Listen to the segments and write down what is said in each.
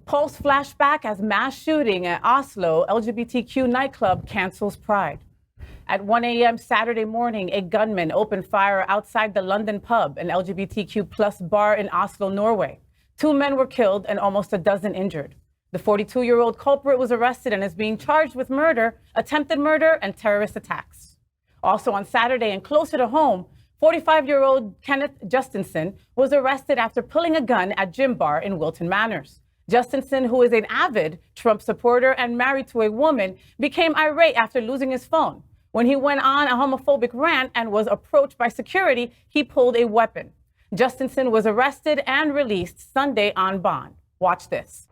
Pulse flashback as mass shooting at Oslo LGBTQ nightclub cancels Pride. At 1 a.m. Saturday morning, a gunman opened fire outside the London pub, an LGBTQ plus bar in Oslo, Norway. 2 men were killed and almost a dozen injured. The 42-year-old culprit was arrested and is being charged with murder, attempted murder, and terrorist attacks. Also on Saturday and closer to home, 45-year-old Kenneth Justesen was arrested after pulling a gun at gym bar in Wilton Manors. Justesen, who is an avid Trump supporter and married to a woman, became irate after losing his phone. When he went on a homophobic rant and was approached by security, he pulled a weapon. Justesen was arrested and released Sunday on bond. Watch this.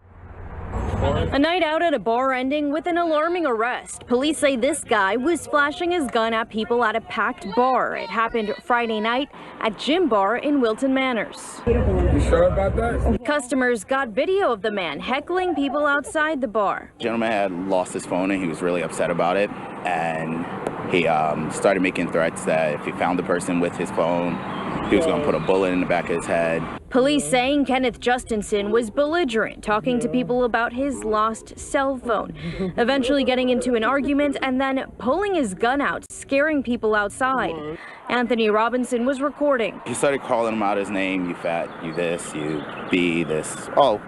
A night out at a bar ending with an alarming arrest. Police say this guy was flashing his gun at people at a packed bar. It happened Friday night at Gym Bar in Wilton Manors. You sure about that? Customers got video of the man heckling people outside the bar. The gentleman had lost his phone and he was really upset about it. And he started making threats that if he found the person with his phone, he was going to put a bullet in the back of his head. Police saying Kenneth Justesen was belligerent, talking to people about his lost cell phone, eventually getting into an argument and then pulling his gun out, scaring people outside. Anthony Robinson was recording. He started calling him out his name, you fat, you this, you B, this,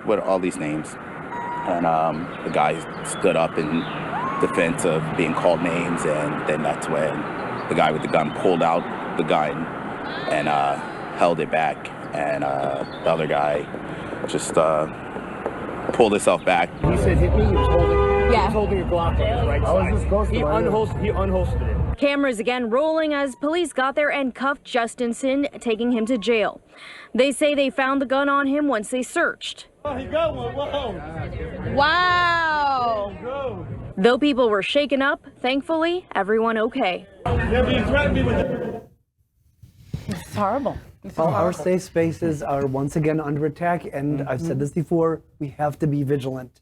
with all these names. And the guy stood up in defense of being called names, and then that's when the guy with the gun pulled out the gun and held it back, and the other guy just pulled himself back. He said hit me, he was holding, Yeah. he was holding your Glock on his right side. He unholstered it. Cameras again rolling as police got there and cuffed Justesen, taking him to jail. They say they found the gun on him once they searched. Oh, he got one, whoa. Wow. Though people were shaken up, thankfully, everyone okay. Yeah, but he threatened me with it. It's horrible. Well, our safe spaces are once again under attack, and I've said this before, we have to be vigilant.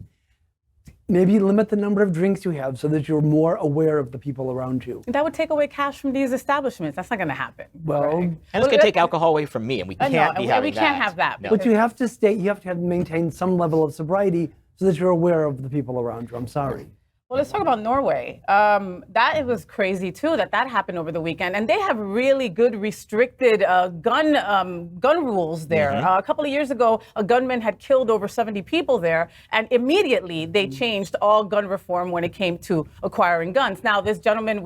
Maybe limit the number of drinks you have so that you're more aware of the people around you. That would take away cash from these establishments. That's not going to happen. Well, And it's going to take alcohol away from me, and we can't be having that. We can't have that. No. but you have to maintain some level of sobriety so that you're aware of the people around you. I'm sorry. Well, let's talk about Norway. It was crazy too that happened over the weekend, and they have really good restricted gun rules there. A couple of years ago, a gunman had killed over 70 people there, and immediately they changed all gun reform when it came to acquiring guns. Now, this gentleman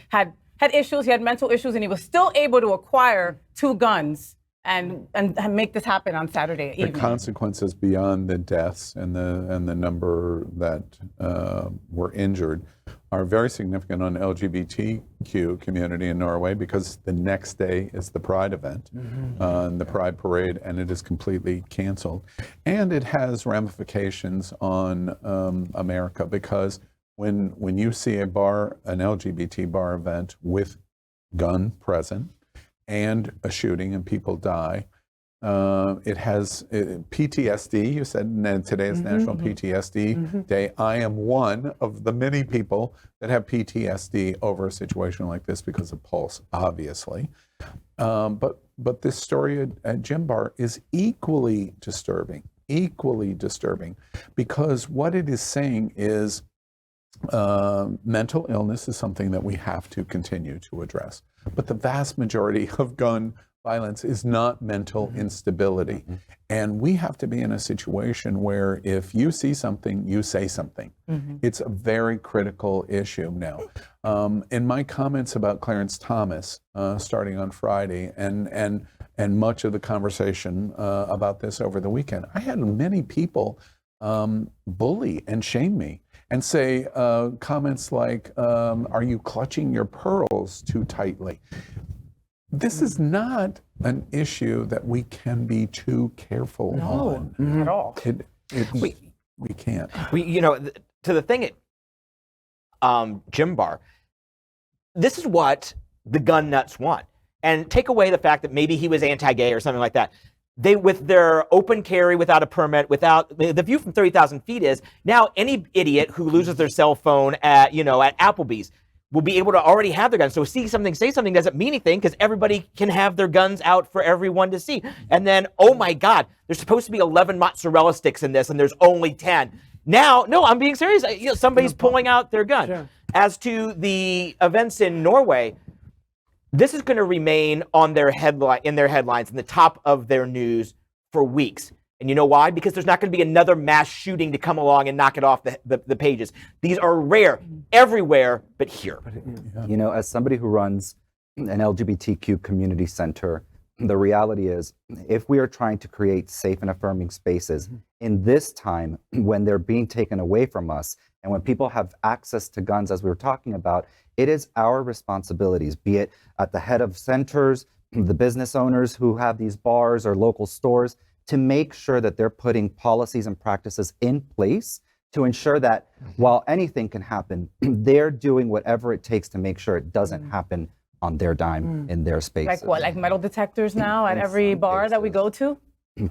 had issues, he had mental issues, and he was still able to acquire 2 guns. And make this happen on Saturday evening. The consequences beyond the deaths and the number that were injured are very significant on the LGBTQ community in Norway, because the next day is the Pride event, and the Pride parade, and it is completely canceled. And it has ramifications on America, because when you see an LGBT bar event with gun present, and a shooting and people die, it has PTSD. You said today is National PTSD Day. I am one of the many people that have PTSD over a situation like this because of Pulse, obviously. But this story at Gym Bar is equally disturbing, because what it is saying is mental illness is something that we have to continue to address. But the vast majority of gun violence is not mental instability. And we have to be in a situation where if you see something, you say something. It's a very critical issue now. In my comments about Clarence Thomas starting on Friday, and much of the conversation about this over the weekend, I had many people bully and shame me and say comments like, are you clutching your pearls too tightly? This is not an issue that we can be too careful on. At all. We can't. To the thing at Gym Bar, this is what the gun nuts want. And take away the fact that maybe he was anti-gay or something like that. They, with their open carry, without a permit, without the view from 30,000 feet is now any idiot who loses their cell phone at Applebee's will be able to already have their guns. So see something, say something doesn't mean anything because everybody can have their guns out for everyone to see. And then, oh my God, there's supposed to be 11 mozzarella sticks in this and there's only 10. Now, no, I'm being serious. Somebody's pulling out their gun. Sure. As to the events in Norway, this is going to remain on their headlines, in the top of their news for weeks. And you know why? Because there's not going to be another mass shooting to come along and knock it off the pages. These are rare everywhere but here. You know, as somebody who runs an LGBTQ community center, the reality is if we are trying to create safe and affirming spaces in this time when they're being taken away from us and when people have access to guns, as we were talking about, it is our responsibilities, be it at the head of centers, the business owners who have these bars or local stores, to make sure that they're putting policies and practices in place to ensure that while anything can happen, they're doing whatever it takes to make sure it doesn't happen on their dime in their space. Like what, like metal detectors now at every bar that we go to?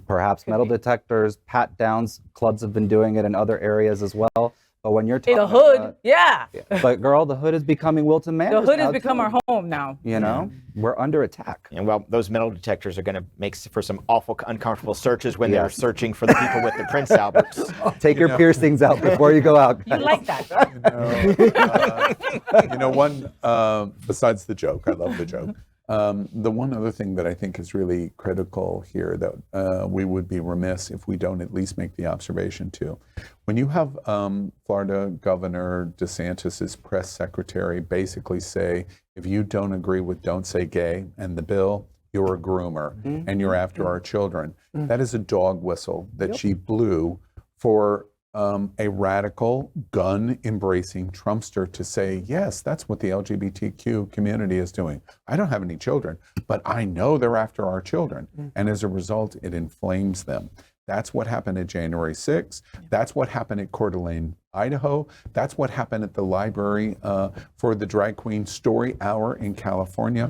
Perhaps metal detectors, pat downs, clubs have been doing it in other areas as well. But when you're talking the hood, yeah. But girl, the hood is becoming Wilton Manors. The hood has become our home now. You know, we're under attack. And well, those metal detectors are going to make for some awful, uncomfortable searches when they're searching for the people with the Prince Alberts. Take your piercings out before you go out. You like that? Besides the joke, I love the joke. The one other thing that I think is really critical here that we would be remiss if we don't at least make the observation too. When you have Florida Governor DeSantis's press secretary basically say, if you don't agree with Don't Say Gay and the bill, you're a groomer and you're after our children. That is a dog whistle that she blew for a radical, gun-embracing Trumpster to say, yes, that's what the LGBTQ community is doing. I don't have any children, but I know they're after our children. And as a result, it inflames them. That's what happened at January 6th. That's what happened at Coeur d'Alene, Idaho. That's what happened at the library for the Drag Queen Story Hour in California.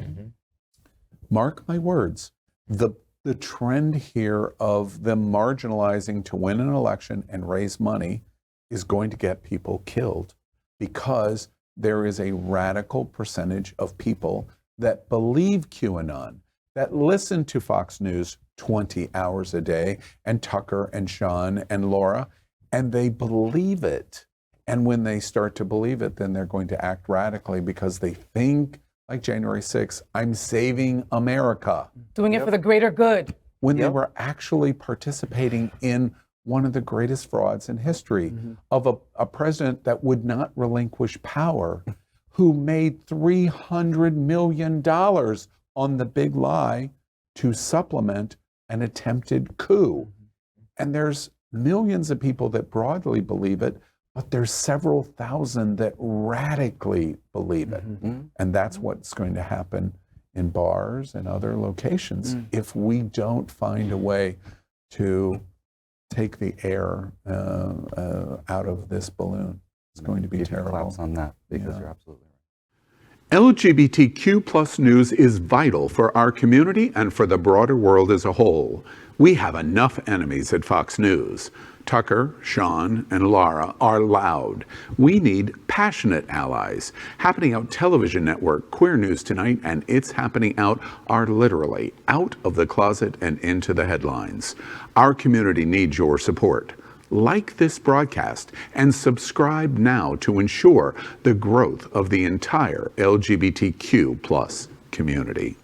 Mark my words, the trend here of them marginalizing to win an election and raise money is going to get people killed because there is a radical percentage of people that believe QAnon, that listen to Fox News 20 hours a day and Tucker and Sean and Laura, and they believe it. And when they start to believe it, then they're going to act radically because they think, like January 6th, I'm saving America. Doing it for the greater good. When they were actually participating in one of the greatest frauds in history of a president that would not relinquish power, who made $300 million on the big lie to supplement an attempted coup. And there's millions of people that broadly believe it, but there's several thousand that radically believe it. And that's what's going to happen in bars and other locations if we don't find a way to take the air out of this balloon. It's going to be terrible. Claps on that because you're absolutely right. LGBTQ plus news is vital for our community and for the broader world as a whole. We have enough enemies at Fox News. Tucker, Sean, and Laura are loud. We need passionate allies. Happening Out television network, Queer News Tonight, and It's Happening Out are literally out of the closet and into the headlines. Our community needs your support. Like this broadcast and subscribe now to ensure the growth of the entire LGBTQ plus community.